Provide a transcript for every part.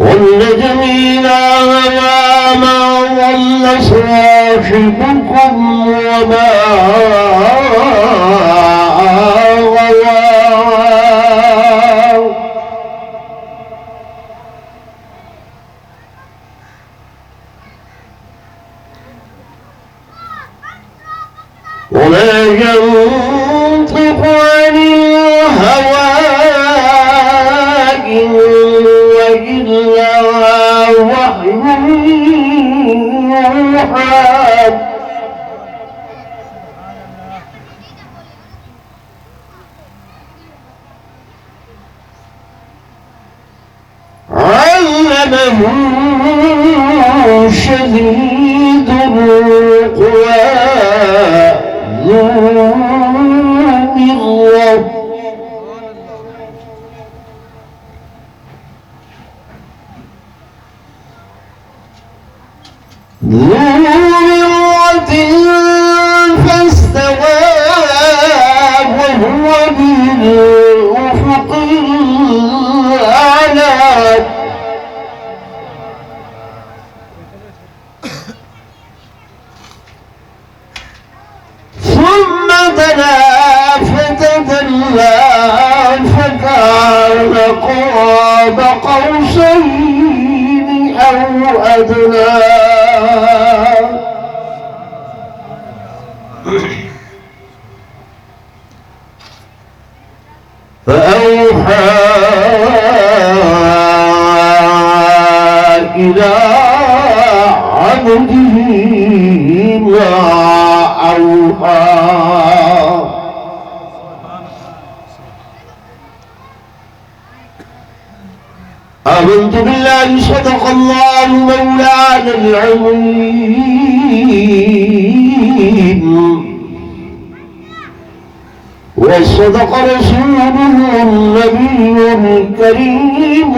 والنجم إذا هوى ما ضل صاحبكم وما غوى وما ينطق عن الهوى إن هو إلا وحي يوحى علمه شديد القوى ذو مرة فاستوى وهو بالأفق الأعلى ثم دنا فتدلى فكان قاب قوسين أو أدنى فأوحى إلى عبده ما أوحى آمنت بالله صدق الله مولانا العظيم وصدق رسوله النبي الكريم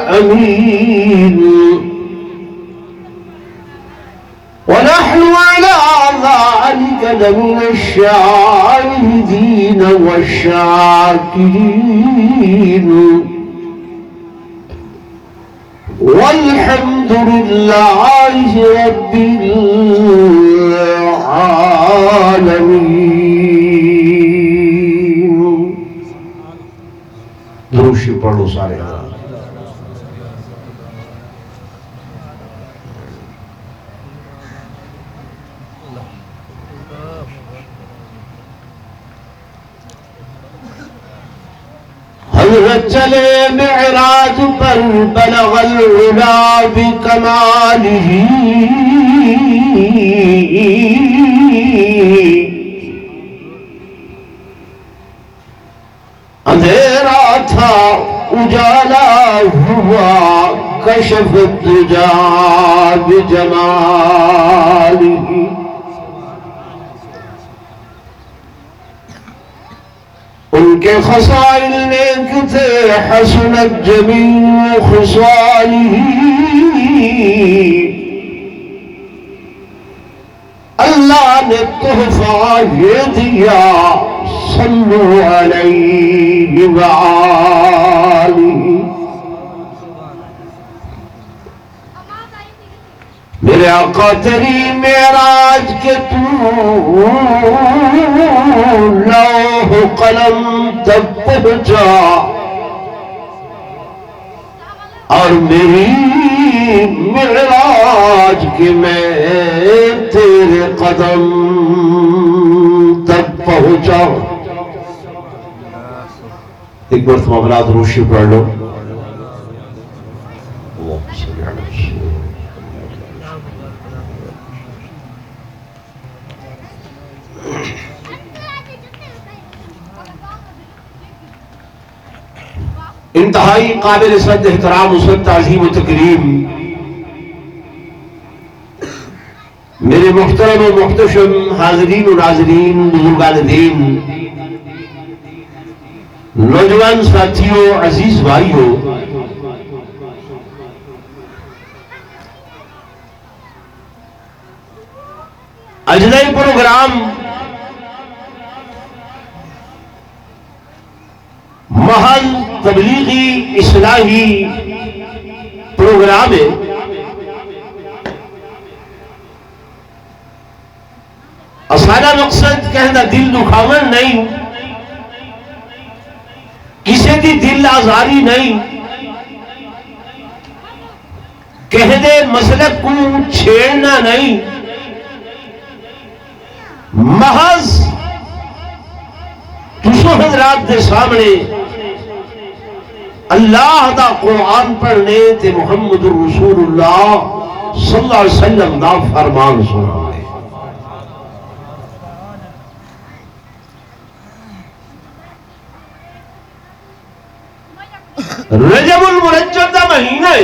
الأمين ونحن على ذلك لمن الشاهدين والشاكرين والحمد لله رب العالمين. درود شریف پڑھ لو سارے حضرات. حضرت چلے معراج پر بلغ العلا بکمالہ اندھیرا تھا اجالا ہوا کشف الدجا بجمالہ. ان کے خصائل نیک تھے حسنت جمیع خصالہ. اللہ نے تحفہ یہ دیا صلو علیہ وآلہ. میرے آقا تیری معراج کے تو لوح قلم تک پہنچا اور میری معراج کے میں تیرے قدم تک پہنچا. ایک مرتبہ بلا درود شریف پڑھ لو. انتہائی قابل صد احترام و صد تعظیم و تکریم میرے محترم و محتشم حاضرین و ناظرین، بزرگان دین، نوجوان ساتھیوں، عزیز بھائیوں، اجلائی پروگرام محض تبلیغی اصلاحی پروگرام ہے سارا مقصد کہنا دل دکھاون نہیں، کسی کی دل آزاری نہیں، کہہ دے مسلک کو چھیڑنا نہیں، محض تسو حضرات دے سامنے اللہ دا قرآن پڑھنے تے محمد رسول اللہ صلی اللہ علیہ وسلم دا فرمان سنا ہے۔ رجب المرجب دا مہینہ ہے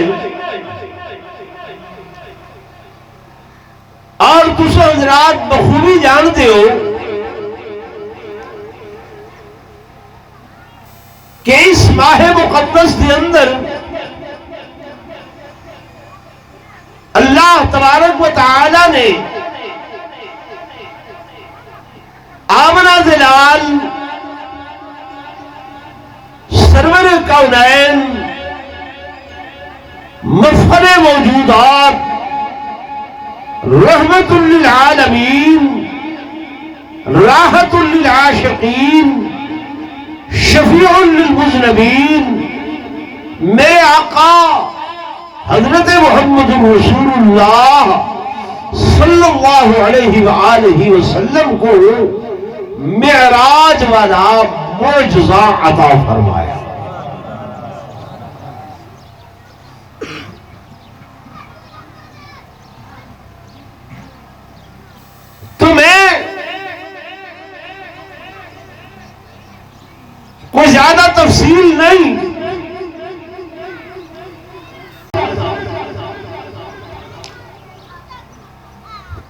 اور تسو حضرات بخوبی جانتے ہو کہ اس ماہ مقدس کے اندر اللہ تبارک و تعالی نے آمنہ ذلال سرور کونین مفخر موجودات رحمت للعالمین راحت للعاشقین شفیع للمذنبین میرے آقا حضرت محمد رسول اللہ صلی اللہ علیہ وآلہ وسلم کو معراج والا معجزہ عطا فرمایا۔ تو میں کوئی زیادہ تفصیل نہیں،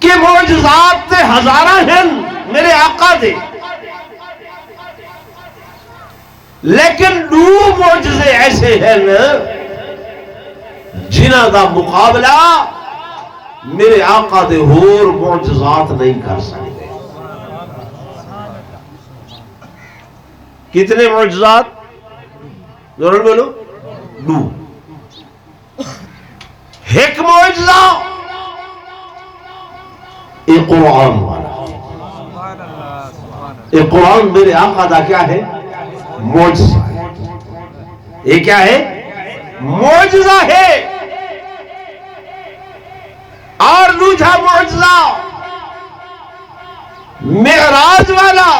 کہ معجزات تے ہزارہ ہیں میرے آقا دے، لیکن دو معجزے ایسے ہیں جنہاں دا مقابلہ میرے آقا دے ہور معجزات نہیں کر سکتے۔ کتنے معجزات؟ ضرور بولو۔ دو۔ ایک معجزہ ایک قرآن والا، ایک قرآن میرے آقا دا کیا ہے؟ معجزہ ہے۔ یہ کیا ہے؟ معجزہ ہے۔ اور دوسرا معجزہ معراج والا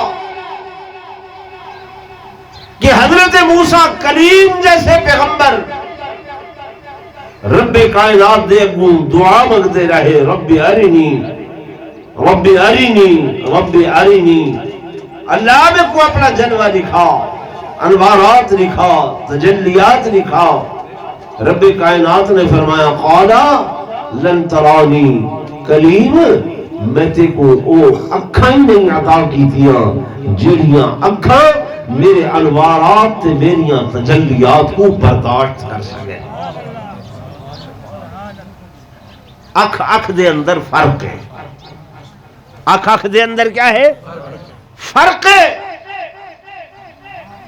کہ حضرت موسیٰ کلیم جیسے پیغمبر رب کائنات دے اگوں دعا مانگتے رہے، رب ارنی رب ارنی رب ارنی، اللہ میں کو اپنا جلوہ دکھا، انوارات دکھا، تجلیات دکھا۔ رب کائنات نے فرمایا قالا لن ترانی، کلیم میں تے کو او اکھاں ہی نہیں عطا کی تھیاں جڑیاں اکھاں میرے انوارات تے میریاں تجلیات کو برداشت کر سکے۔ اکھ اکھ دے اندر فرق ہے، اکھ اکھ دے اندر کیا ہے؟ فرق ہے۔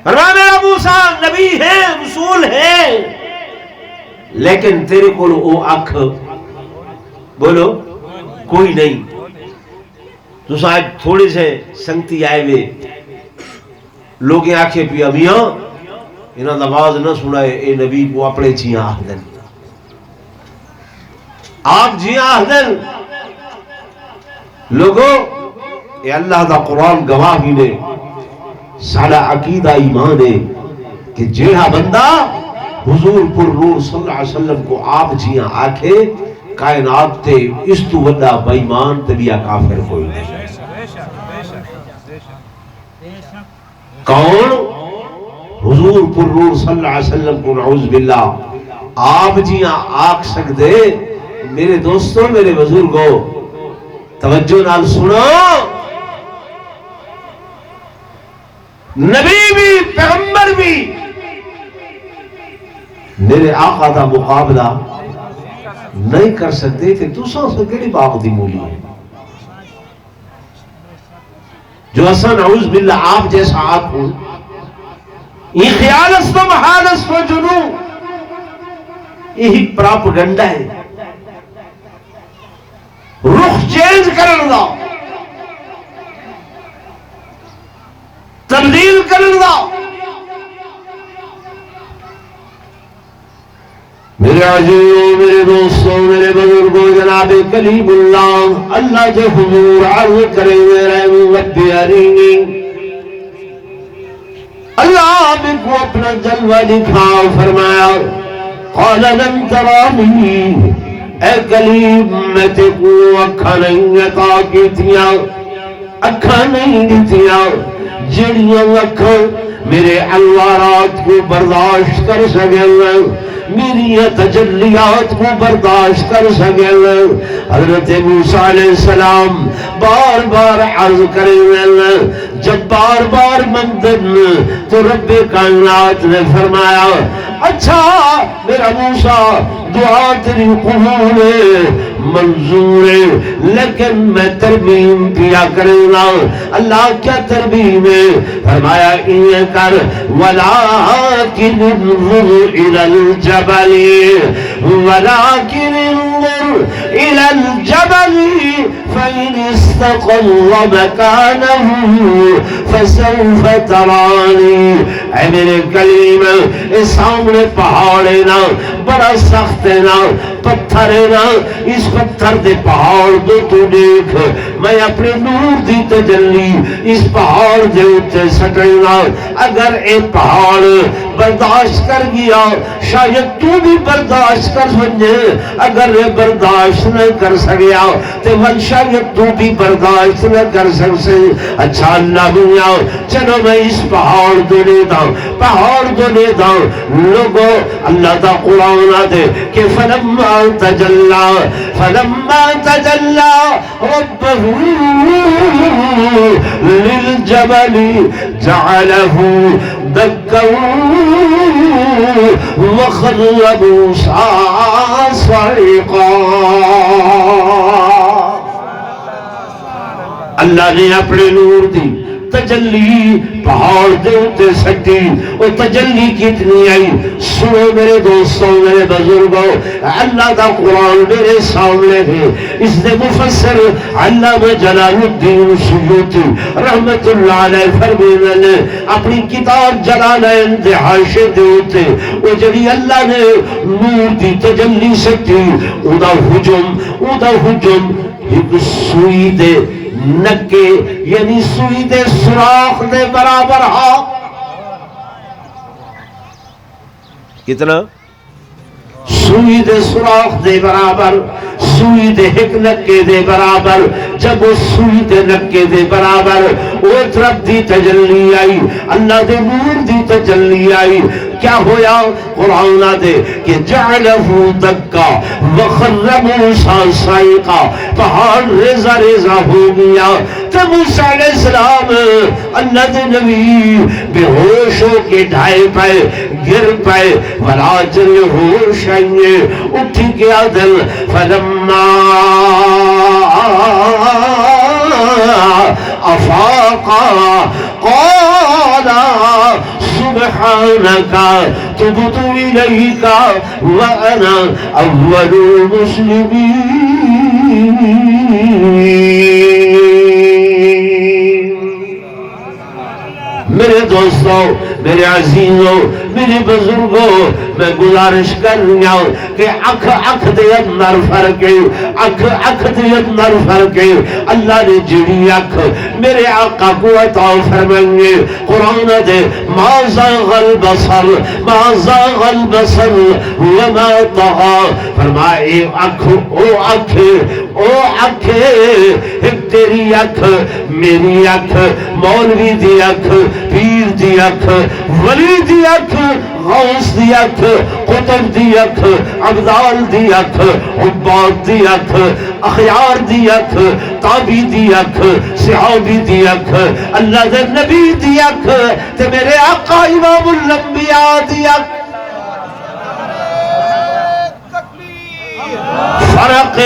میرا موسیٰ نبی ہے، رسول ہے، لیکن تیرے کو او اکھ بولو کوئی نہیں۔ تو صاحب تھوڑے سے سنگتی آئے ہوئے لوگ آنکھیں پیا میاں انہاں نواز نہ سنائے، اے نبی کو اپنے جیاں آہدن، آپ جیاں آہدن۔ لوگوں اے اللہ دا قرآن گواہ بھی نے، سارا عقیدہ ایمان ہے کہ جیڑا بندہ حضور پر نور صلی اللہ علیہ وسلم کو آپ جیاں آکھے کائنات تے اس تو وڈا بائیمان تبیہ کافر کوئی نہیں۔ کون؟ حضور پر نور صلی اللہ علیہ وسلم کو نعوذ باللہ آپ جیاں آکھ سکتے۔ میرے دوستوں، میرے بزرگوں، توجہ نال سنو، نبی بھی پیغمبر بھی میرے آقا دا مقابلہ نہیں کر سکتے تھے۔ تو سو سے کیڑی باغ دی مولی ہے جو اسا نعوذ باللہ آپ جیسا آپ ہوں، یہ خیال است و محال است و جنو یہی پراپگنڈا ہے، رخ چینج کرن دا، تبدیل کرن دا۔ میرے عزیزوں، میرے دوستوں، میرے بزرگوں، جناب کلیم اللہ اللہ کے حضور عرض کرے ہوئے رب ارینی، اللہ نے کو اپنا جلوہ دکھاؤ، فرمایا قال لن ترانی، اے کلیم میں تے کو اکھا نہیں عطا کی تھیاں، اکھا نہیں دیتیاں جڑیاں اکھا میرے انوارات کو برداشت کر سکے، میری تجلیات کو برداشت کر سکے۔ حضرت موسیٰ علیہ السلام بار بار عرض کریں، جب بار بار مندن تو رب کائنات نے فرمایا اچھا میرا موسیٰ دعا تیری قبول منظور ہے، لیکن میں ترمیم کیا کروں گا۔ اللہ کیا ترمیم ہے؟ فرمایا یہ کر وَلَٰكِنِ انظُرْ إِلَى الْجَبَلِ وَلَٰكِنِ انظُرْ إِلَى الْجَبَلِ فَإِنِ اسْتَقَرَّ مَكَانَهُ فَسَوْفَ تَرَانِي۔ اے میرے کلیم، اس سامنے پہاڑ ہے نا، بڑا سخت ہے نا، پتھر ہے نا، اس پتھر دے پہاڑ دو تو دیکھ، میں اپنے نور دی تجلی اس پہاڑ دے اتے سٹنا۔ اگر اے پہاڑ برداشت کر گیا شاید تو بھی برداشت کر سکے، اگر یہ برداشت نہ کر سکیا تو شاید تو بھی برداشت نہ کر سکے۔ اچھا اللہ میاں چلو میں اس پہاڑ دو لیتا ہوں، پہاڑ دو لیتا ہوں۔ لوگوں اللہ تا قرآن آتے کہ فلما تجلى ربه للجبل جعله دكا وخر موسى صعقا۔ اللہ نے اپنے نور دی تجلی پہاڑ دے اتے سٹی، وہ تجلی کتنی آئی سنو میرے دوستوں، میرے بزرگوں، اللہ دا قرآن میرے سامنے ہے۔ اس نے مفسر علامہ جلال الدین سیوطی رحمت اللہ علیہ فرمینے نے اپنی کتاب جلالین دے حاشے دے ہوتے وہ جڑی اللہ نے نور دی تجلی سٹی اودا حجم ایک سوئی دے نکے یعنی سوئی دے سوراخ دے برابر ہا۔ کتنا؟ سوئی دے سوراخ دے برابر، سوئی دے ایک نکے دے برابر۔ جب وہ سوئی دے نکے دے برابر وہ طرف دی تجلی آئی، اللہ دے نور دی تجلی آئی، کیا ہویا؟ قرآن دے کہ جعلہ دکا وخر موسیٰ صعقا، پہاڑ ریزہ ریزہ ہو گیا۔ تو موسیٰ علیہ السلام اللہ دے نبی بے ہوش ہو کے ڈھائے پائے، گر پائے، وراجل ہوش آئیے، اٹھی گیا دل۔ فلما افاقا قال سبحانك تبت إليك وأنا أول المسلمين۔ میرے دوستوں، میرے عزیزوں، میرے بزرگوں، میں گزارش کر رہا ہوں کہ اکھ دے اندر فرق ہے، اکھ دے اندر فرق ہے۔ اللہ نے جڑی اکھ میرے آقا کو عطا فرمائیں، قرآن دے ما زاغ البصر ما زاغ البصر وما طغى، فرمائے اکھ او اکھ ایک تیری اکھ، میری اکھ، مولوی دی اکھ، پیر دی اکھ، ولی دی اکھ، غوث دی اکھ، قطب دی اکھ، عبدال دی اکھ، عباد دی اکھ، اخیار دی اکھ، تابی دی اکھ، صحابی دی اکھ، اللہ دے نبی دی اکھ، تے میرے آقا امام الانبیاء دی اکھ۔ فرق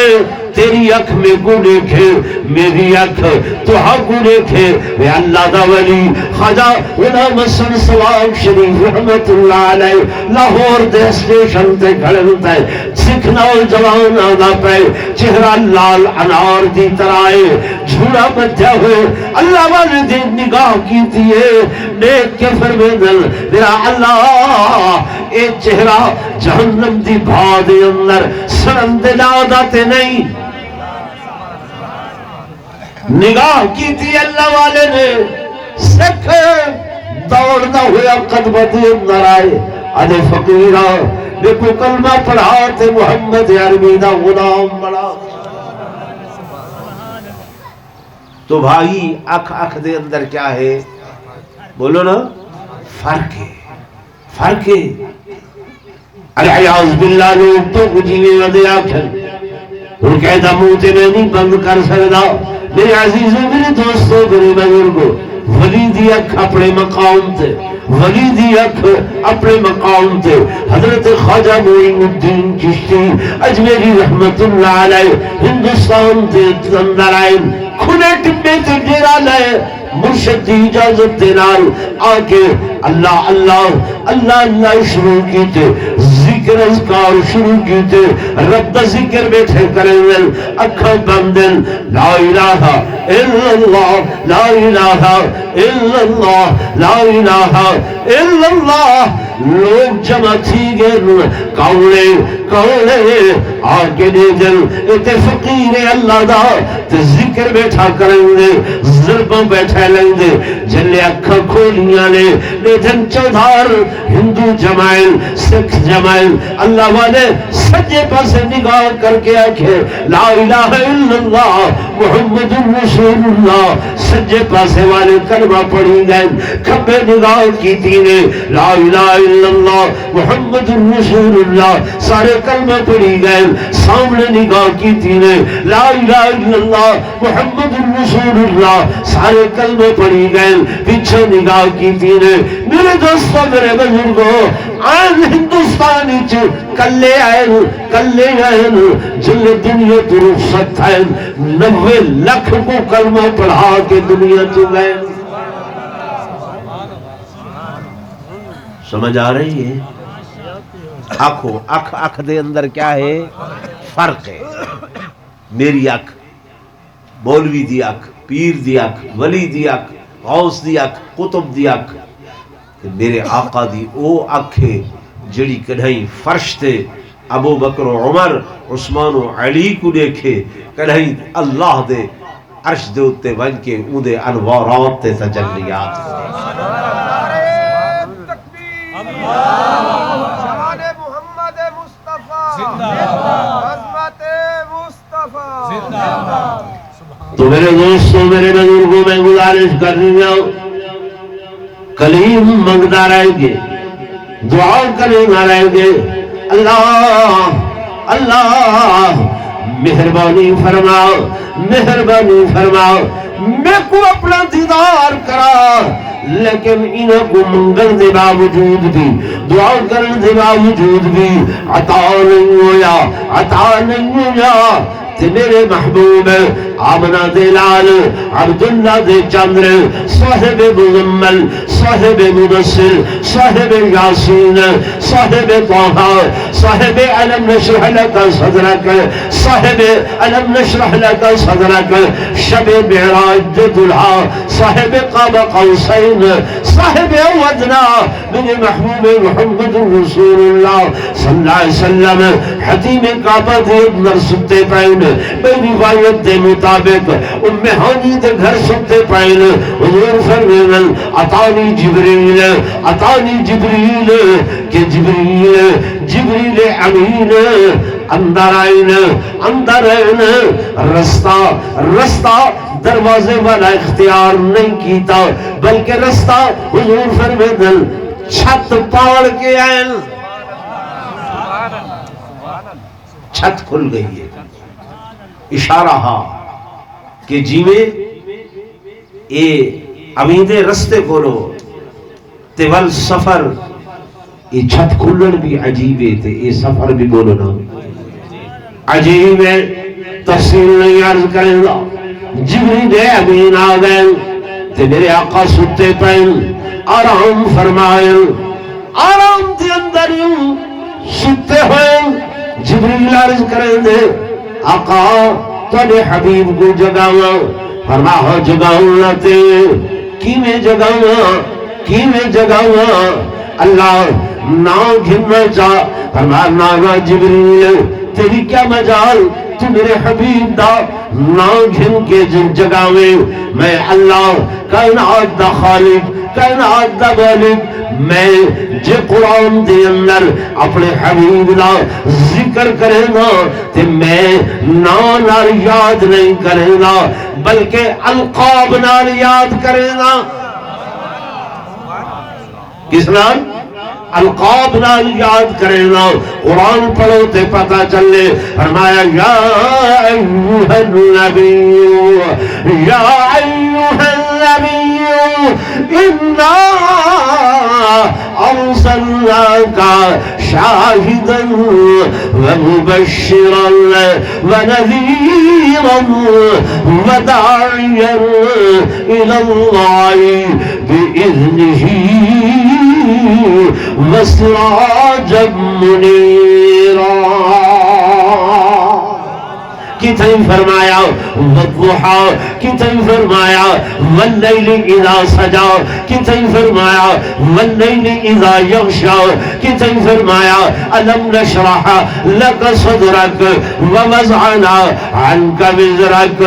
تیری اکھ میں کو دیکھے میری اکھ تو حق کو دیکھے اے اللہ دا ولی خواجہ غلام حسن سواب شریف رحمت اللہ علیہ لاہور دے اسٹیشن تے کھڑے ہوتا ہے سکھ نوجوان آنا پہ چہرہ لال انار دی طرح جھوڑا بچا ہوئے اللہ والے دے نگاہ کی تیے نیک کے فرمیدل میرا اللہ اے چہرہ جہنم دی بھاد اندر سرند لاداتے نہیں نگاہ کی تھی اللہ والے نے سکھ دوڑنا ہوا قدمہ دی اندر آئے ادھے فقیرہ دیکھو کلمہ پڑھا تے محمد عربی دا غلام بڑا تو بھائی اکھ دے اندر کیا ہے بولو نا فرق ہے فرق ہے العیاذ باللہ لوگ تو کجیوے ودے آکھن ان کہتا موتے میں نہیں بند کر سکتا میرے عزیزوں میرے دوستوں میرے بزرگوں ولی دی اکھ اپنے مقام تے ولی دی اکھ اپنے مقام تے حضرت خواجہ معین الدین چشتی اجمیری رحمت اللہ علیہ ہندوستان تے اندر آئے کھلے ٹپے تے ڈیرا لائے مرشد دی اجازت دینال آکے اللہ اللہ اللہ اللہ شروع کیتے ذکر اذکار شروع کیتے رب دا ذکر بیٹھے کریں اکھا بندن لا الہ الا اللہ لا الہ الا اللہ لا الہ الا اللہ لوگ جمع تھی گئے کولے آگے دے دل اتے فقیر اللہ دا تے ذکر بیٹھا کریں دے ضربوں بیٹھا لیں دے جلے اکھا کھولیاں نے دن چودھار ہندو جمائل سکھ جمائل اللہ والے سجے پاسے نگاہ کر کے آکھے لا الہ الا اللہ محمد رسول اللہ سجے پاسے والے کلمہ پڑھی گئے کھپے نگاہ کی تینے لا الہ الا اللہ محمد رسول اللہ سارے کلمہ پڑھی گئے سامنے نگاہ کی تینے لا الہ الا اللہ محمد رسول اللہ سارے کلمہ پڑھی گئے پیچھے نگاہ کی تینے میرے دوستوں میرے بزرگوں آن ہندوستانی چھ کلے آئے جن دنیا تو رخصت ہے 90 لاکھ کو کلمہ پڑھا کے دنیا تو گئے سمجھ آ رہی ہے اکھ دے اندر کیا ہے فرق ہے میری اکھ مولوی دی اکھ پیر دی اکھ ولی دی اکھ غوث دی اکھ قطب دی اکھ میرے آقا دی او اکھ ہے جڑی کڑھائی فرش تے ابو بکر و عمر عثمان و علی کو دیکھے کڑھائی اللہ دے عرش دے اتے بن کے اون دے انوارات تے تجلیات شان محمد مصطفیٰ عظمت مصطفیٰ تو میرے دوستوں میرے بزرگوں میں گزارش کر رہی ہوں کلیم منگتا رہیں گے دعا کرنا رہیں گے اللہ اللہ مہربانی فرماؤ مہربانی فرماؤ میں کو اپنا دیدار کرا لیکن انہوں کو منگل دے باوجود بھی دعا کرن دے باوجود بھی عطا نہیں ہویا عطا نہیں ہویا تے میرے محبوب آمنہ دے لال عبداللہ دے چندر صاحب مزمل صاحب مدثر صاحب یاسین صاحب طہ صاحب علم نشرح لکا صدرک صاحب علم نشرح لکا صدرک شب معراج دلہا صاحب قاب قوسین صاحب ودنا میرے محبوب محمد رسول اللہ صلی اللہ علیہ وسلم حتیم کعبہ دے اندر ستے پائن بے روایت دے مطابق ام ہانی دے گھر ستے پائن حضور فرمین اتانی جبریل کہ جبریل امین اندر آئین رستہ دروازے والا اختیار نہیں کیتا بلکہ رستہ حضور فرمین چھت پاڑ کے آئین چھت کھل گئی ہے اشارہ ہاں کہ جیوے اے امیدے رستے کھولو تیول سفر یہ چھت کھلن بھی عجیب ہے تے یہ سفر بھی بولو نا عجیب ہے تفصیل نہیں عرض کریں گا. جبریل امین آ گئے تے میرے آقا ستے پین آرام فرمائے. آرام دے اندر ستے ہوئے جبریل عرض کریں دے آقا تھوڑے حبیب کو جگاواں. فرمایا جگاؤں تے کیویں جگاواں اللہ نہ گھننا چاہ. فرمایا نہ جبریل تیری کیا مجال تو میرے حبیب دا نہ گھن کے جگاویں. میں اللہ کائنات دا خالق کائنات دا مالک میں جے قرآن دے اندر اپنے حبیب دا ذکر کرے گا تے میں نام نال یاد نہیں کرے گا بلکہ القاب نال یاد کرے گا. کس نال؟ القاب نال یاد کرے گا. قرآن پڑھو تے پتہ چلے. فرمایا یا ایوہ النبی یا ایوہ النبی انا ارسلناک شاہدا ومبشرا ونذیرا وداعیا الی اللہ بإذنہ وسراجا منیرا. کتنے فرمایا والضحا کتنے فرمایا واللیل اذا سجا کتنے فرمایا واللیل اذا یغشا کتنے فرمایا الم نشرح لك صدرك ووضعنا عنك وزرك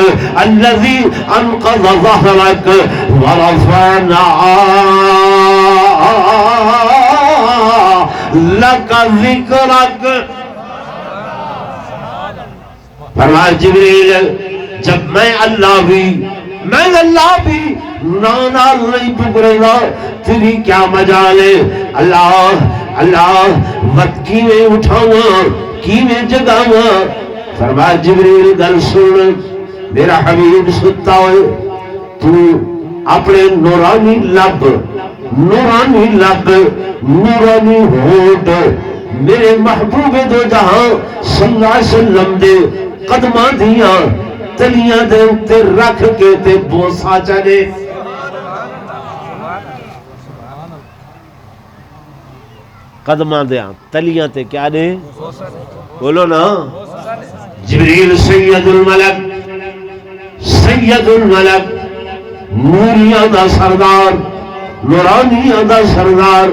الذي انقض ظهرك ورفعنا لك ذكرك. فرمایا جبریل جب میں اللہ بھی نال نہیں پکڑے گا تیری کیا مجال ہے. اللہ وقت کیویں اٹھاواں کیویں جگاواں. فرمایا جبریل گل سن میرا حبیب ستا ہوئے تو اپنے نورانی لب نورانی ہونٹ میرے محبوب دو جہاں صلی اللہ علیہ وسلم دے قدماں دیاں تلیاں دے اتے رکھ کے تے بوسا چلے. قدماں دیاں تلیاں تے کیا دے بولو نا. جبریل سید الملک نوریاں دا سردار نورانیاں دا سردار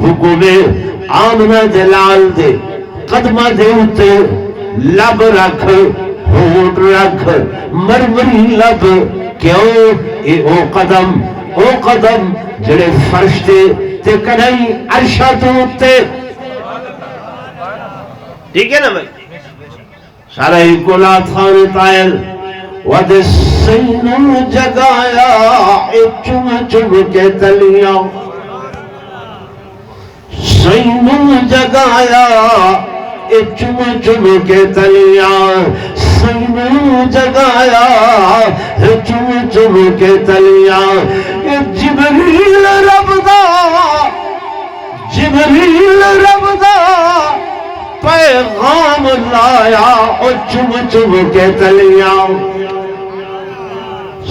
حکم آمنہ دلال دے قدمہ دے اتے لب رکھ ہونٹ رکھ مرمری لب. کیوں اے او قدم جڑے فرش تے کڑھائی عرشہ تو اتے. ٹھیک ہے نا بھائی. سارا ہی کولا تھانے تائل ود سینوں جگایا چم چم کے تلیاں سینوں جگایا چم چم کے تلیاں سینوں جگایا چم چم کے تلیاں. جبریل رب دا پیغام لایا چم چم کے تلیاں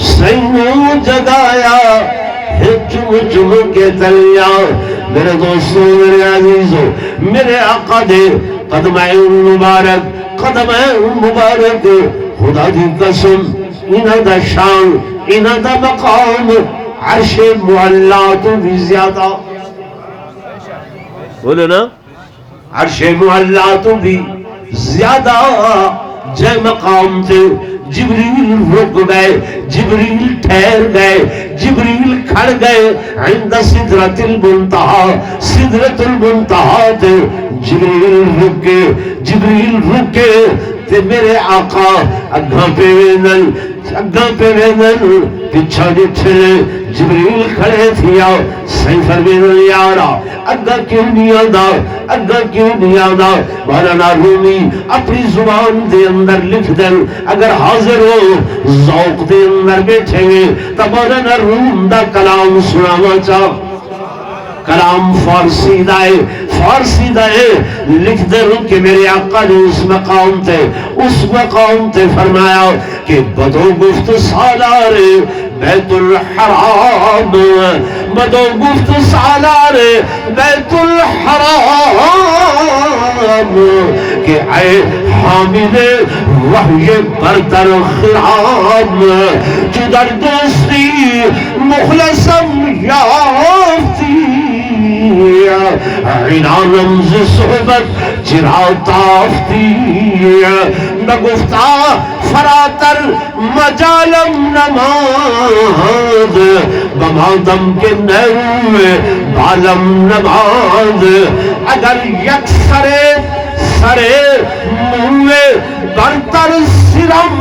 سینوں جگایا چم چم کے تلیاں. میرے دوستوں میرے عزیزوں میرے آقا دے قدمہ مبارک خدا دی قسم انہاں دا شان انہاں دا مقام عرش معلا تو بھی زیادہ. بولو نا عرش معلا تو بھی زیادہ جے مقام تے جبریل رک گئے جبریل ٹھہر گئے جبریل کھڑ گئے عند سدرۃ المنتہا تے جبریل رکے تے میرے آقا اگاں پہ وینن پچھا جتھے جبریل کھڑے تھیا صحیح فرمین یارا اگا کیوں نہیں آدھا مولانا رومی اپنی زبان دے اندر لکھ دن اگر حاضر ہو ذوق دے اندر بیٹھے گے تو مولانا روم دا کلام سناوا چاہ کلام فارسی دائے فارسی دائے لکھ دے رو کہ میرے آقا نے اس مقام تے فرمایا کہ بدو گفت سالار بیت الحرام، بدو گفت سالار بیت الحرام کہ اے حامل وحی بردر خرام، جو در دوستی مخلصم یافتی عنانم ز صحبت چرا تافتی، نگفتا فراتر مجالم نماز بمادم کے نیروے بالم نماز، اگر یک سرے موے برتر سرم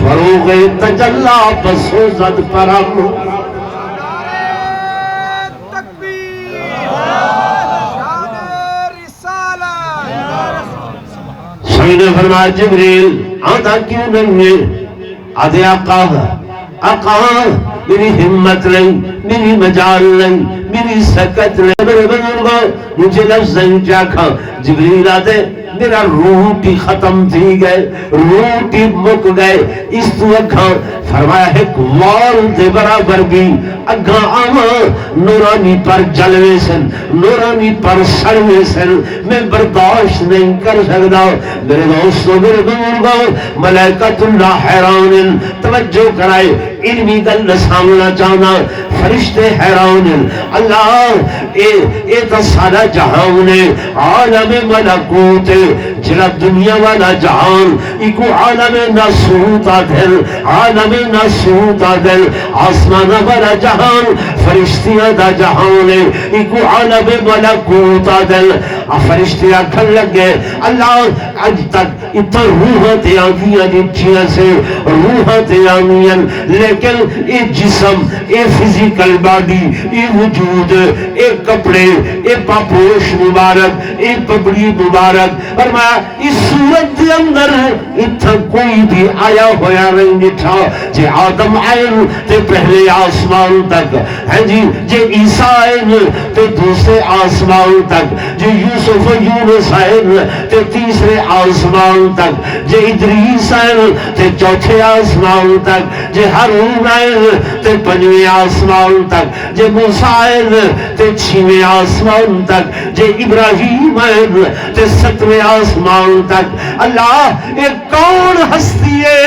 فروغ تجلا بسو زد پرم۔ سعید فرمایا جبریل آدھا کیوں نہیں ہے؟ آدھے آقا میری ہمت نہیں، میری مجال نہیں، میری سکت نہیں، میرے بزرگوں مجھے لفظ نہیں چاکھا۔ جبریل آدھے میرا روح بھی ختم تھی گئے، روح بھی مک گئے، اس تو اکھاں فرمایا ہے وال دے برابر بھی اگاں آماں نورانی پر جلوے سن، نورانی پر سڑوے سن، میں برداشت نہیں کر سکتا۔ میرے دوستو میرے بزرگوں ملائکۃ اللہ حیران، توجہ کرائے علمی گل سامنا چاہنا، فرشتے حیران اللہ اے تا سارا جہان عالم ملکوت جڑا دنیا والا جہان ایکو عالم ناسوت آدھل، عالم ناسوت آدھل، آسمان والا جہان فرشتیاں دا جہان ایکو عالم ملکوت آدھل۔ فرشتے آکھن لگے اللہ اج تک اتنا روحاں تے آنگیاں جنچیاں سے روحاں تے آنگیاں، لیکن اے جسم، اے فزیکل باڈی، اے وجود، اے کپڑے، اے پاپوش مبارک، اے پبڑی مبارک، فرمایا اس صورت دے اندر اتنا کوئی بھی آیا ہویا نہیں نٹھا جے آدم آئین تے پہلے آسمان تک ہے جی، جے عیسیٰ آئین تے دوسرے آسمان تک، جے یوسف و یونس آئین تے تیسرے آسمان تک، جے ادریس آئین تے چوتھے آسمان تک، جے ہارون آئین تے پنجویں آسمان تک، جے موسیٰ آئین تے چھویں آسمان تک، جے ابراہیم آئین تے ستویں آسمان تک۔ اللہ ایک کون ہستی ہے؟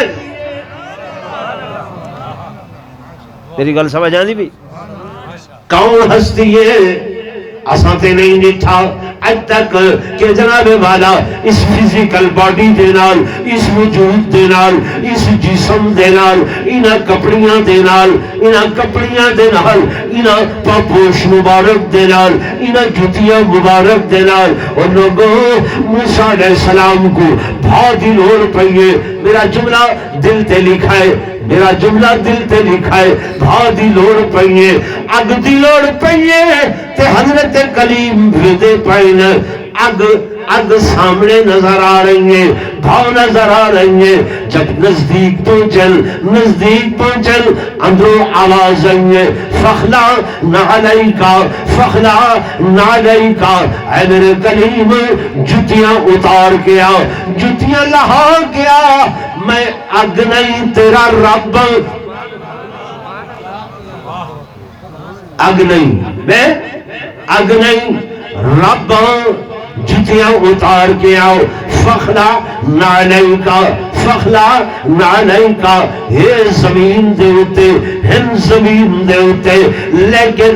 میری گل سمجھ آندی بھی؟ کون ہستی ہے؟ اساں تے نہیں نٹھا اج تک کہ جناب والا اس فزیکل باڈی دے نال، اس وجود دے نال، اس جسم دے نال، انہاں کپڑیاں دے نال، انہاں پاپوش مبارک دے نال، انہاں جتیاں مبارک دے نال، اور لوگوں موسیٰ علیہ السلام کو بھاگی لوڑ پئیے۔ میرا جملہ دل تے لکھا ہے، میرا جملہ دل تے لکھا ہے، بھا دی لوڑ پئیے، اگ دی لوڑ پئیے تے حضرت کلیم بھی دے پائن، اگ سامنے نظر آ رہی ہے، بھاؤ نظر آ رہی ہے۔ جب نزدیک پہنچل اندروں آواز آئی ہے فخلا نعلیکا، فخلا نعلیکا، اے میرے کلیم جتیاں اتار کے آ، جتیاں لہا کے آ، میں اگ نہیں تیرا رب، اگ نہیں، میں اگ نہیں رب جتیاں اتار کے آؤ۔ فخلا نعلیکا، فخلا نعلیکا، یہ زمین دے ہوتے، ہم زمین دے ہوتے، لیکن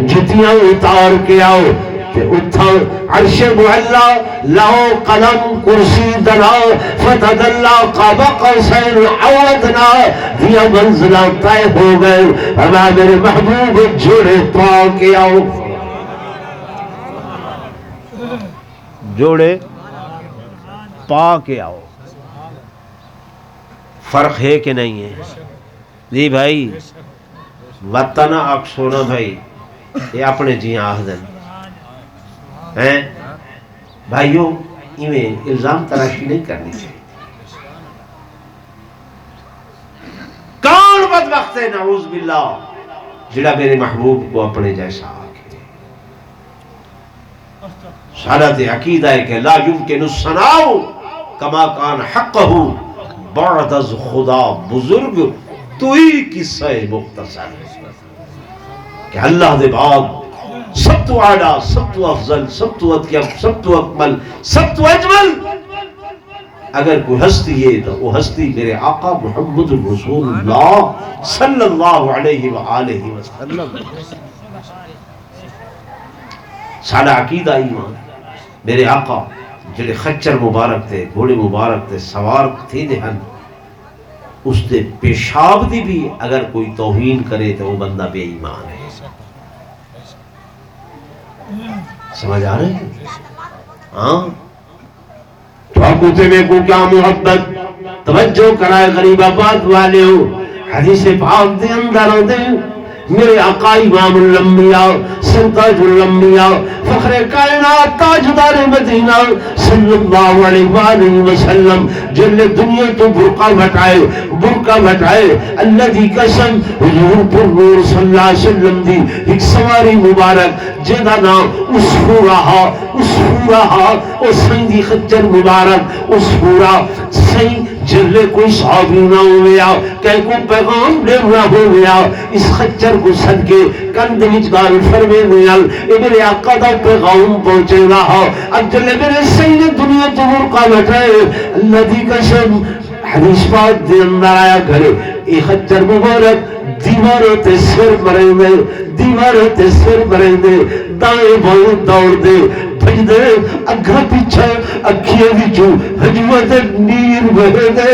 جتیاں اتار کے آؤ کہ اتھا عرش معلا لاؤ قلم کرسی دنا فتدلا قاب قوسین عودنا، دیا منزلہ طے ہو گئے، ہمیں میرے محبوب جوڑے پا کے آؤ، جوڑے پا کے آؤ۔ فرق ہے کہ نہیں ہے؟ جی بھائی وطنہ اکسونا بھائی یہ اپنے جی آہ دن ہیں بھائیوں، انہیں الزام تراشی نہیں کرنی چاہیے۔ کون بدبخت ہے نعوذ باللہ جڑا میرے محبوب کو اپنے جیسا آکے؟ سارت عقیدہ ہے کہ لا یمکن الثناء کما کان حقہ بعد از خدا بزرگ تو ہی قصہ مختصر کہ اللہ دے بعد سب تو اعلیٰ، سب تو افضل، سب تو اطیب، سب تو اکمل، سب تو اجمل اگر کوئی ہستی ہے تو وہ ہستی میرے آقا محمد رسول اللہ صلی اللہ علیہ وآلہ وسلم۔ ساڑھا عقیدہ ایمان میرے آقا جڑے خچر مبارک تھے، گھوڑے مبارک تھے، سوار تھے دہن، اس دے پیشاب دی بھی اگر کوئی توہین کرے تو وہ بندہ بے ایمان ہے۔ سمجھ آ رہے ہیں؟ ہاں تو آپ مجھے میں کو کیا محبت توجہ کرائے غریب آباد والے ہو، حدیث پاک دے اندر ہوتے میرے آقا امام الانبیاء سرتاج الانبیاء فخر کائنات تاجدار مدینہ صلی اللہ علیہ وآلہ وسلم جن دنیا تو برقع بٹھائے الذی قسم حضور پر نور صلی اللہ علیہ وسلم دی ایک سواری مبارک جہاں نام اسفورہ او سائیں دی خچر مبارک اسفورہ سائیں جلے کوئی صحابی نہ ہویا کہ کوئی پیغام لے نہ ہویا اس خچر کو صدقے کند وچ گال فرمے نیال اے میرے آقا دا پیغام پہنچے رہا اب جلے میرے سید دنیا تو مرقا بٹھائے اللہ دی قسم حدیث پاک دے اندر آیا گھرے اے خچر مبارک دیواروں تے سر مریں دے دائیں بائیں دوڑ دے بھج دے اگھا پیچھے اکھیے وچوں حجمت نیر بہے دے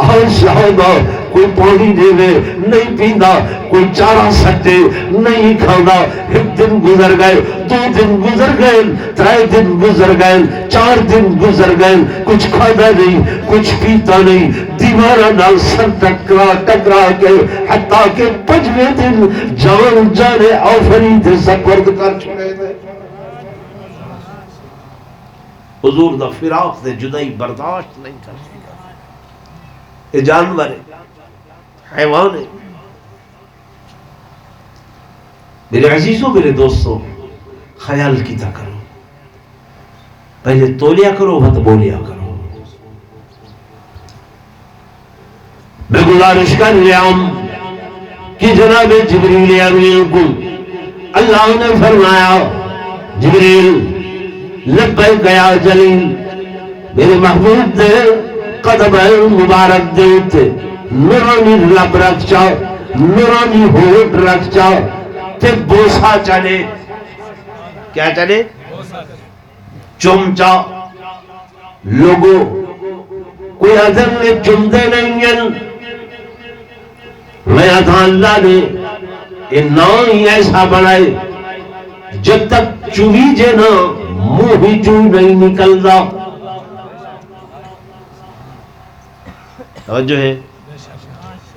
آج صحابہ کوئی پانی دے وے نہیں پیندا کوئی چارہ سٹے نہیں کھانا ایک دن گزر گئے 2 دن گزر گئے 3 دن گزر گئے 4 دن گزر گئے کچھ کھانا نہیں کچھ پیتا نہیں دیوارہ نال سر ٹکرا کے حتیٰ کہ 5ویں دن جانے آفرید سپرد کر چھوڑے دے حضور دا فراق دے جدائی برداشت نہیں کر سکتا یہ جانور ہے حیوان ہے میرے عزیزوں میرے دوستوں خیال کیتا کرو پہلے تولیا کرو بات بولیا کرو میں گزارش کر لیا ہوں کہ جناب جبریل امین کو اللہ نے فرمایا جبریل لبیک یا جلیل میرے محبوب دے قدم مبارک دے نورانی لب رکھ چاہ نورانی ہوٹ رکھ چاہ تے بوسا چلے کیا چلے چمچا لوگوں کوئی ادھر نے چمدے نہیں ہیں میں ادھا اللہ نے یہ نام ہی ایسا بنائے جب تک چوہی جے نا منہ ہی چو نہیں نکلتا توجہ ہے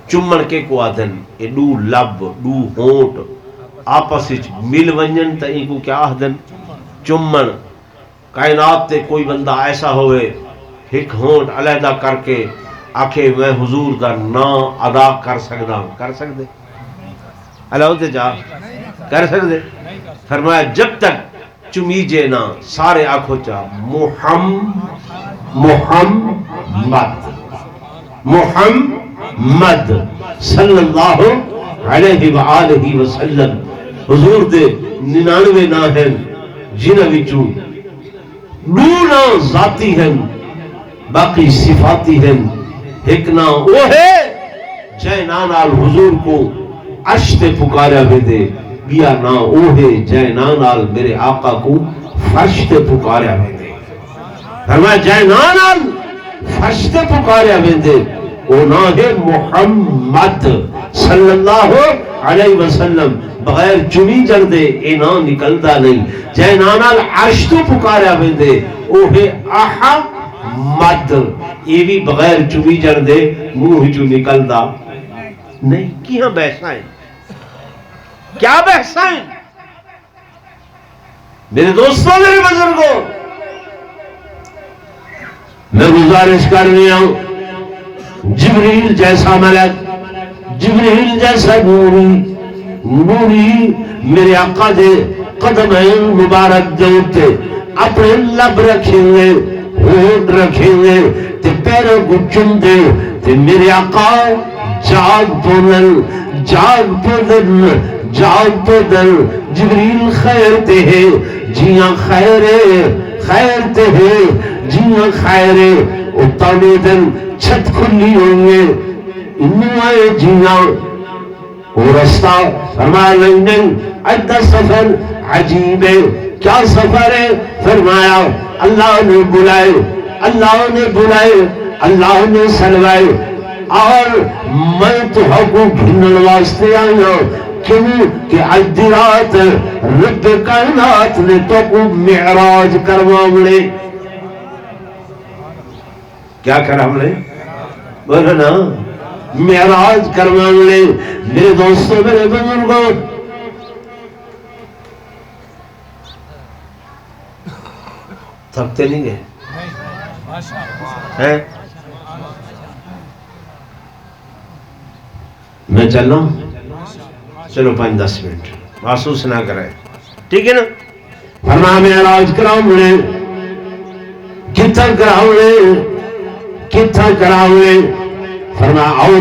چمن کے کو آدھن یہ دو لب دو ہونٹ آپس مل ونجن تا ان کو کیا آدھن چمن کائنات تے کوئی بندہ ایسا ہوئے ایک ہونٹ علیحدہ کر کے آکھے میں حضور دا نام ادا کر سکتے اللہ ہوتے جا کر سکتے فرمایا جب تک چمیجے نا سارے آنکھوں چاہ محمد صلی اللہ علیہ وآلہ وسلم حضور دے 99 نا ہیں جنہ وچوں 2 نا ذاتی ہیں باقی صفاتی ہیں ایک نا وہ ہے جے نانال حضور کو عشت پکارا بھی دے بیا نا وہ ہے جے نانال میرے آقا کو فرش تے پکارا بھی دے فرمایا جے نانال فرش تے پکارا بھی دے وہ نا ہے محمد صلی اللہ علیہ وسلم بغیر چمی جن دے اے نا نکلتا نہیں جے نانال عرش تو پکارا بھی دے وہ ہے احمد یہ بھی بغیر چمی جن دے منہ جو نکلتا نہیں کیا بحثائیں کیا بحثائیں میرے دوستوں میرے بزرگوں میں گزارش کر رہا ہوں جبریل جیسا ملک جبریل جیسا نوری میرے آقا دے قدم مبارک دے اٹھتے اپنے لب رکھیں گے ہونٹ رکھیں گے تے پیروں کو چم دے تے میرے آقا جاگ پودن جاگ پودن جاگ پودن جبریل خیر تے ہے جیاں خیر تے ہے جیاں خیر اتانے دن چھت کھلی ہوں گے انہوں آئے جیاں وہ رستہ فرمایا نہیں ادھا سفر عجیب ہے کیا سفر ہے فرمایا اللہ نے بلائے اللہ نے بلائے اللہ نے سلوائے اور میں تو حق گھنن واسطے آیا کیوں کہ آج رات رب کائنات نے تو کو معراج کرواؤں کیا کرا ہم نے بولو نا معراج کرواؤں میرے دوستوں میرے بزرگوں تھکتے نہیں گئے ہیں میں چل رہا ہوں چلو 5-10 منٹ محسوس نہ کریں ٹھیک ہے نا فرمایا معراج کراؤں کتنا کراؤں فرمایا آؤ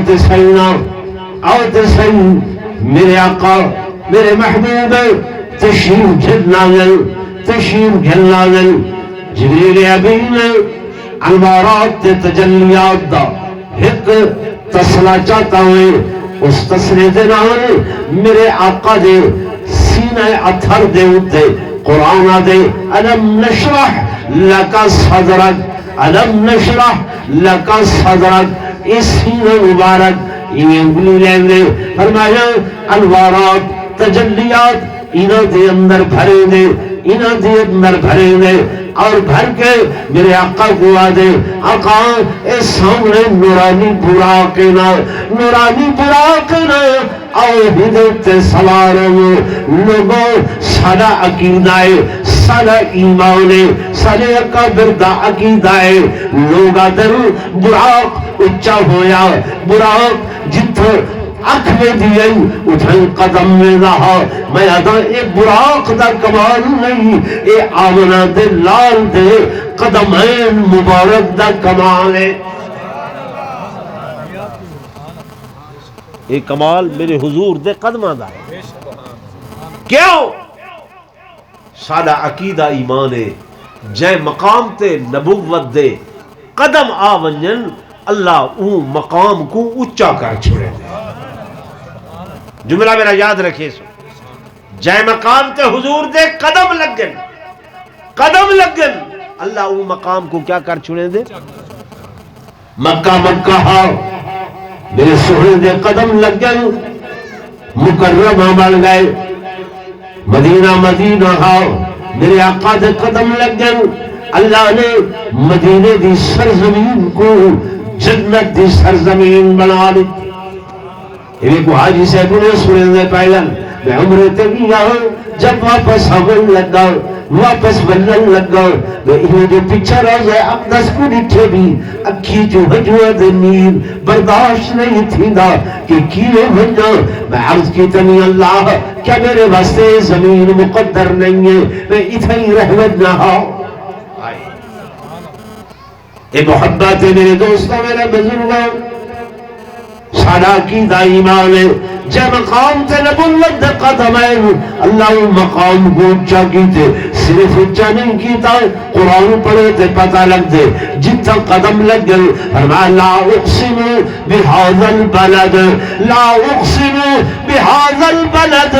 تے صحیح میرے آقا میرے محبوب تشریف جھلنا گل جبریل امین انوارات تے تجلیات دا ایک تسلا چاہتا ہوئے اس تسلے دے نال میرے آقا دے سینہ اتھر دے اتے قرآن دے الم نشرح لکا صدرک الم نشرح لکا صدرک اس سینہ مبارک انہیں انگلی لیں گے فرمایا انوارات تجلیات انہوں دے اندر بھریں گے انہوں دے اندر بھریں گے اور بھر کے میرے آقا کو آدھے آقا اے سامنے نورانی براق نا آؤ ہدایت سواروں لوگوں سارا عقیدہ ہے سارا ایمان ہے سارے اکابر دا عقیدہ ہے لوگ آدھر براق اچھا ہویا براق جتھر اکھ میں دیئے اٹھائیں قدم میں رہا میں آدھا اے براق دا کمال نہیں اے آمنہ دے لال دے قدمین مبارک دا کمال ہے اے کمال میرے حضور دے قدمہ دا ہے کیوں سادہ عقیدہ ایمان ہے جائے مقام تے نبوت دے قدم آونجن اللہ اون مقام کو اچھا کر چھوڑے دے جملہ میرا یاد رکھے سو جائے مقام تے حضور دے قدم لگن اللہ وہ مقام کو کیا کر چھوڑے دے مکہ ہاں میرے سہرے دے قدم لگن مکرمہ بن گئے مدینہ ہاں میرے آقا دے قدم لگن اللہ نے مدینے دی سرزمین کو جنت دی سرزمین بنا لی ایک حاجی صاحب نے سنے دے پہلن میں عمرے تے گیا جب واپس آگن لگا واپس بنن لگا میں انہیں جو پیچھا روزہ اقدس کو نٹھے بھی اکھی جو حجوہ دنیر برداشت نہیں تھی دا کہ کیے بننا میں عرض کی تنی اللہ کیا میرے واسطے زمین مقدر نہیں ہے میں اتھائی رحمت نہ ہاں اے محبت ہے میرے دوستوں میرے بزرگوں سارا کی ایمان ہے جے مقام تے نبوت دے قدمین اللہ مقام کو اچھا کیتے صرف اچھا نہیں کیتا قرآن پڑھے تے پتہ لگ دے جتا قدم لگ گئے فرمایا لا اقسم بهذا البلد لا اقسم بهذا البلد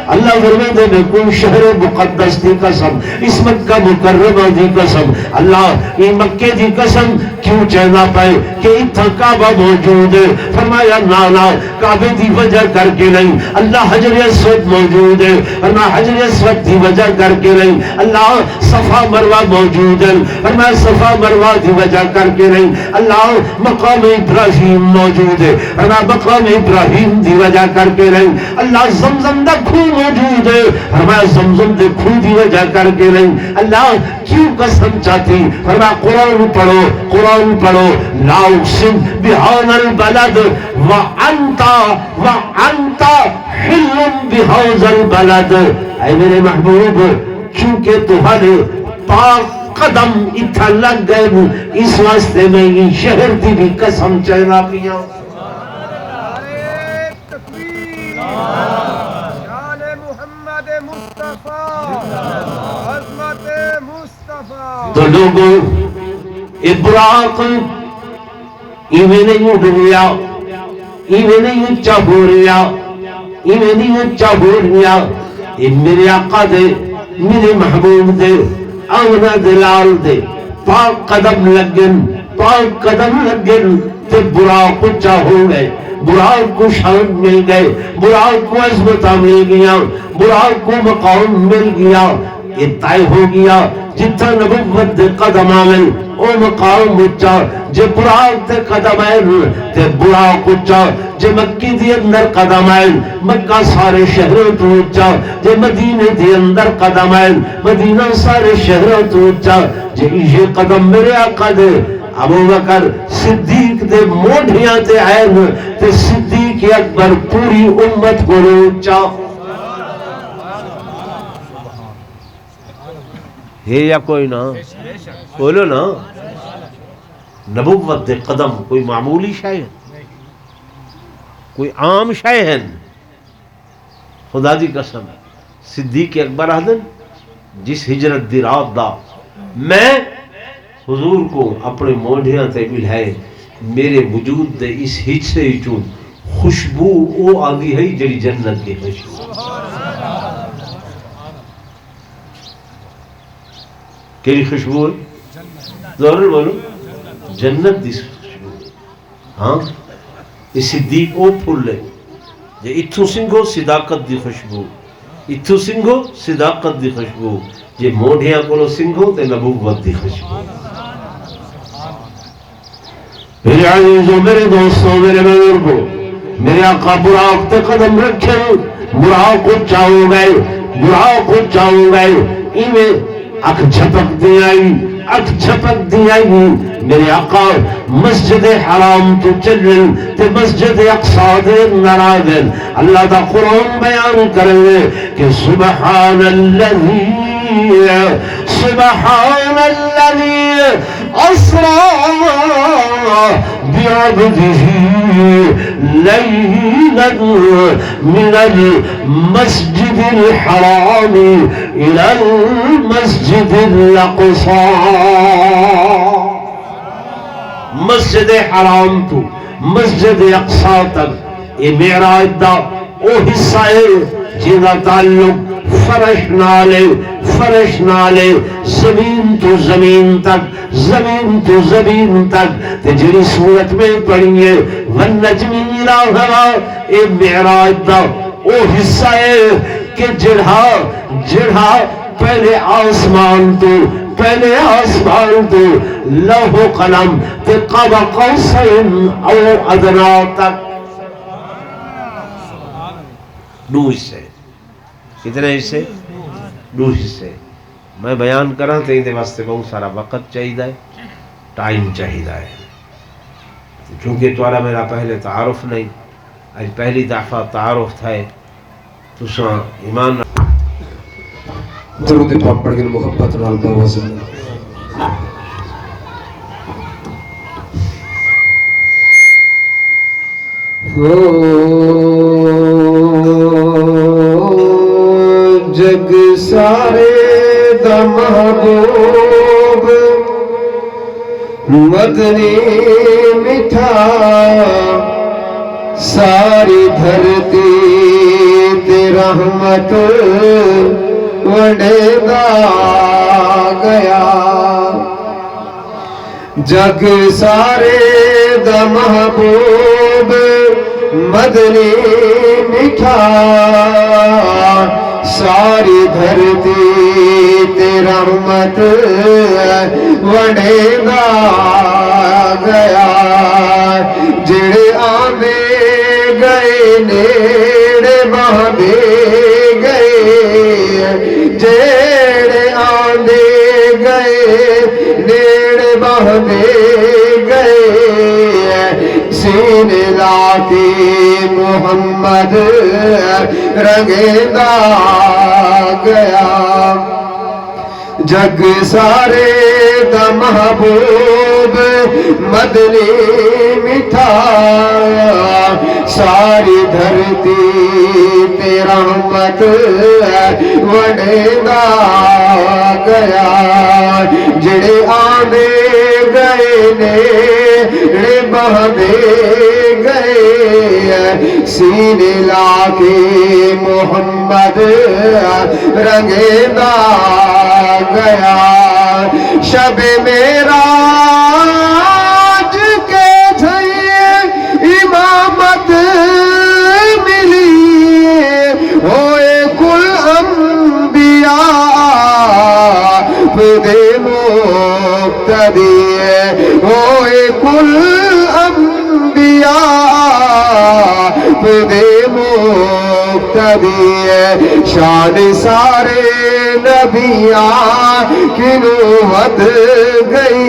اللہ فرمائے دے میں کوئی شہر مقدس دی قسم اس مکہ مکرمہ دی قسم اللہ یہ مکہ دی قسم کیوں چہنا پائے کہ اتھا کعبہ موجود ہے فرمایا نانا کعبے دی وجہ کر کے نہیں اللہ حجر اسود موجود ہے فرمایا حجر اسود دی وجہ کر کے نہیں اللہ صفا مروہ موجود ہے فرمایا صفا مروہ دی وجہ کر کے نہیں اللہ مقام ابراہیم موجود ہے فرمایا مقام ابراہیم دی وجہ کر کے نہیں اللہ زمزم دا کھو موجود ہے فرمایا زمزم دے کھو دی وجہ کر کے نہیں اللہ کیوں قسم چاہتی فرمایا قرآن پڑھو لا اقسم بهذا البلد وانت حل بهذا البلد اے میرے محبوب چونکہ تمہارے پاک قدم اتھا لگ گئے اس واسطے میں یہ شہر دی بھی قسم چہنا پیا نعرہ تکبیر شان محمد مصطفیٰ عظمت مصطفیٰ تو لوگوں ابراق ایویں نہیں اڑ رہا ایویں نہیں اچھا ہو رہا ایویں نہیں اچھا ہو رہا یہ میرے آقا دے میرے محبوب دے آمنہ دلال دے پاک قدم لگن تے براق اچھا ہو گئے براق کو شان مل گئے براق کو عظمتہ مل گیا براق کو مقام مل گیا یہ طے ہو گیا جتھا نبوت دے قدم آمن او مقام اچھا جے براق دے قدم آئن تے براق اچھا جے مکی دی اندر قدم آئن مکہ سارے شہروں تو اچھا جے مدینے دی اندر قدم آئن مدینہ سارے شہروں تو اچھا جے یہ قدم میرے آقا دے ابو بکر صدیق دے موڑیاں تے آئن تے صدیق اکبر پوری امت کو اچھا ہے یا کوئی نہ بولو نا نبوت دے قدم کوئی معمولی شے ہے کوئی عام شے ہے خدا دی قسم صدیق اکبر آدن جس ہجرت دی رات دا میں حضور کو اپنے موڑیاں تے ملائے میرے وجود دے اس حصے چوں خوشبو او آگی ہے جڑی جنت دی خوشبو کیری خوشبو ہے ضرور بولو جنت دی خوشبو ہاں یہ صدیق او پھول لے جے اتھو سنگھو صداقت دی خوشبو اتھو سنگھو صداقت دی خوشبو جے موڑیاں کولو سنگھو تے نبوت دی خوشبو میرے عزیزوں میرے دوستوں میرے بزرگوں میرے آقا براق تے قدم رکھے براق اچھا ہو گئے براق اچھا ہو گئے ایویں اکھ جھپک دی آئی میرے آقا مسجد حرام تو چلن تے مسجد اقصی دے نرادن اللہ دا قرآن بیان کرے کہ سبحان اللذی اسرا بعبده لیلا من المسجد الحرام الى المسجد الاقصى مسجد حرام تو مسجد اقصی تک یہ معراج دا او حصہ ہے جیدہ تعلق فرش نالے زمین تو زمین تک تے جڑی صورت میں پڑھیے والنجم اذا ہوا اے معراج دا او حصہ ہے کہ جڑا پہلے آسمان تو لوح و قلم تے قاب قوسین او ادنا تک دو حصے کتنے حصے دو حصے میں بیان کرا تے اندے واسطے بہت سارا وقت چاہیے ٹائم چاہیے چونکہ توارا میرا پہلے تعارف نہیں آج پہلی دفعہ تعارف تھا تو ساں ایمان درود پاک پڑھ کے محبت نال بابا سے جگ سارے دا محبوب مدنی مٹھا ساری دھرتی تے رحمت وڈیدا گیا جگ سارے دا محبوب مدنی مٹھا ساری دھرتی تے رحمت وڈیدا گیا جڑے آندے گئے نیڑے بہدے گئے جڑے آندے گئے نیڑے بہدے گئے سینے لاتی محمد رنگیدا گیا جگ سارے دا محبوب مدنی میٹھا ساری دھرتی تے رحمت وڈیدا گیا جڑے آندے گئے نے بہدے گئے سینے لا کے محمد رنگیدا گیا شب معراج کے جھئیے امامت ملی ہوئے کل انبیاء دے مقتدی ہوئے کل انبیاء دے مقتدی شان سارے نبیاں کنو ود گئی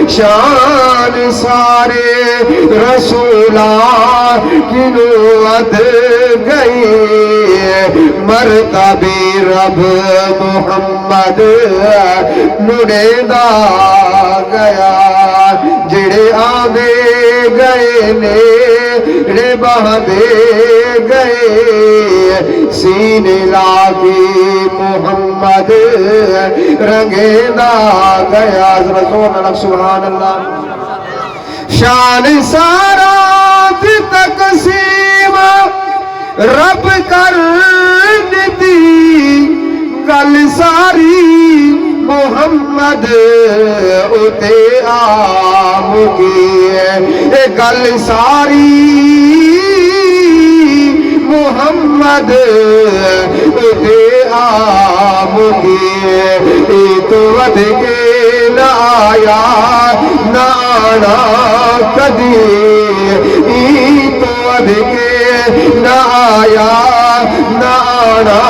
شان سارے رسولاں کنو ود گئی مرتبے رب محمد نڑیدا گیا جڑے آندے گئے نے بہدے گئے سینے لا کے محمد رنگیدا گیا سبحان اللہ شان سارا تقسیم رب کر دیتی گل ساری محمد اتے آم کی گل ساری محمد اتے آم کی تو ود کے نہ آیا نہ آنا کدی تو ود کے نہ آیا نہ آنا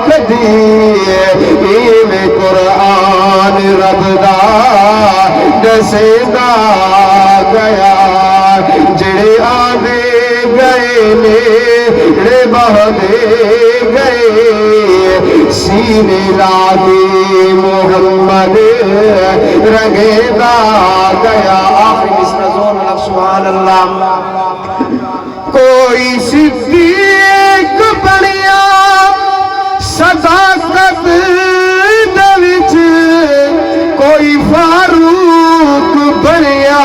کدی میں قرآن رب دا دسیدا گیا جڑے آندے گئے نے بہدے گئے سینے لا کے محمد رنگیدا گیا آخری مصر زور لگ سبحان اللہ کوئی صدیق بنیا صداقت دے وچ کوئی فاروق بنیا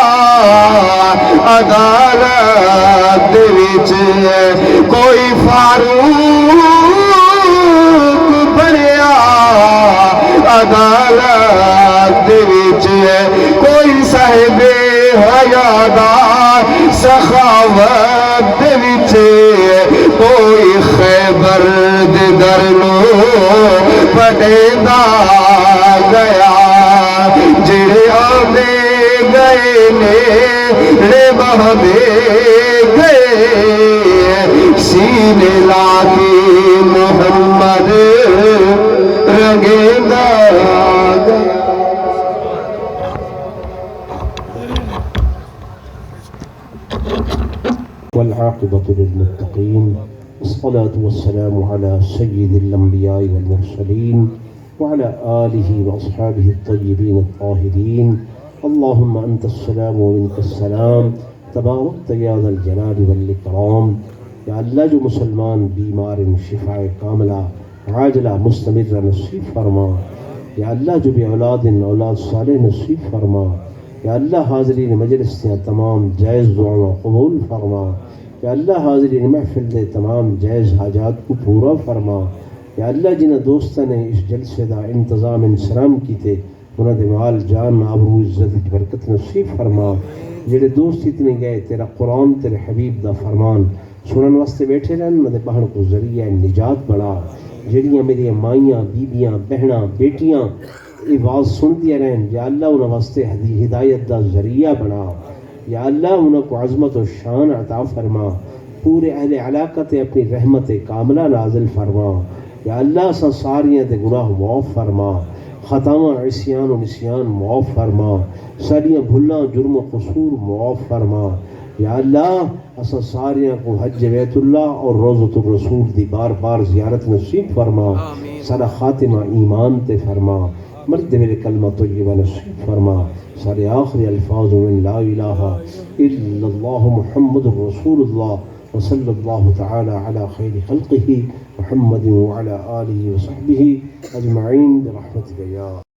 عدالت دے وچ کوئی فاروق بنیا عدالت دے وچ کوئی صاحب حیادا سخاوت دے وچ کوئی خیبر دے در نو پٹیندا گیا جڑے آندے گئے نے بہدے گئے سینے لا کے محمد رنگیدا گیا والعاقبة للمتقين والصلاة والسلام على سيد الأنبياء والمرسلين وعلى آله وأصحابه الطيبين الطاهرين اللهم أنت السلام ومنك السلام تباركت يا ذا الجلال والإكرام یا اللہ جو مسلمان بیمار شفاء کاملہ عاجلہ مستمرہ نصیب فرما یا اللہ جو بھی اولاد صالح نصیب فرما یا اللہ حاضرین مجلس نے تمام جائز دعاؤں قبول فرما یا اللہ حاضرین محفل دے تمام جائز حاجات کو پورا فرما یا اللہ جنہ دوستہ نے اس جلسے دا انتظام انسلام کی تھے انہوں دے مال جان آبرو عزت برکت نصیب فرما جڑے دوست اتنے گئے تیرا قرآن تیرے حبیب دا فرمان سنن واسطے بیٹھے رہن انہوں دے بہن کو ذریعہ نجات بنا جڑیاں میری مائیاں بیبیاں بہناں بیٹیاں یہ آواز سنتی رہن یا اللہ انہوں واسطے ہدایت دا ذریعہ بنا یا اللہ انہوں کو عظمت و شان عطا فرما پورے اہل علاقہ تے اپنی رحمت کاملہ نازل فرما یا اللہ سا ساریاں تے گناہ معاف فرما خطاواں عصیان و نسیان معاف فرما ساریاں بھلاں جرم و قصور معاف فرما یا اللہ اسا ساریاں کو حج بیت اللہ اور روضۃ الرسول دی بار بار زیارت نصیب فرما، سارا خاتمہ ایمان تے فرما، مرد میرے کلمہ طیبہ نصیب فرما، سارے آخری الفاظ من لا الہ الا اللہ محمد رسول اللہ وصلی اللہ تعالی علی خیر خلقہ محمد وعلی آلہ وصحبہ اجمعین برحمتک یا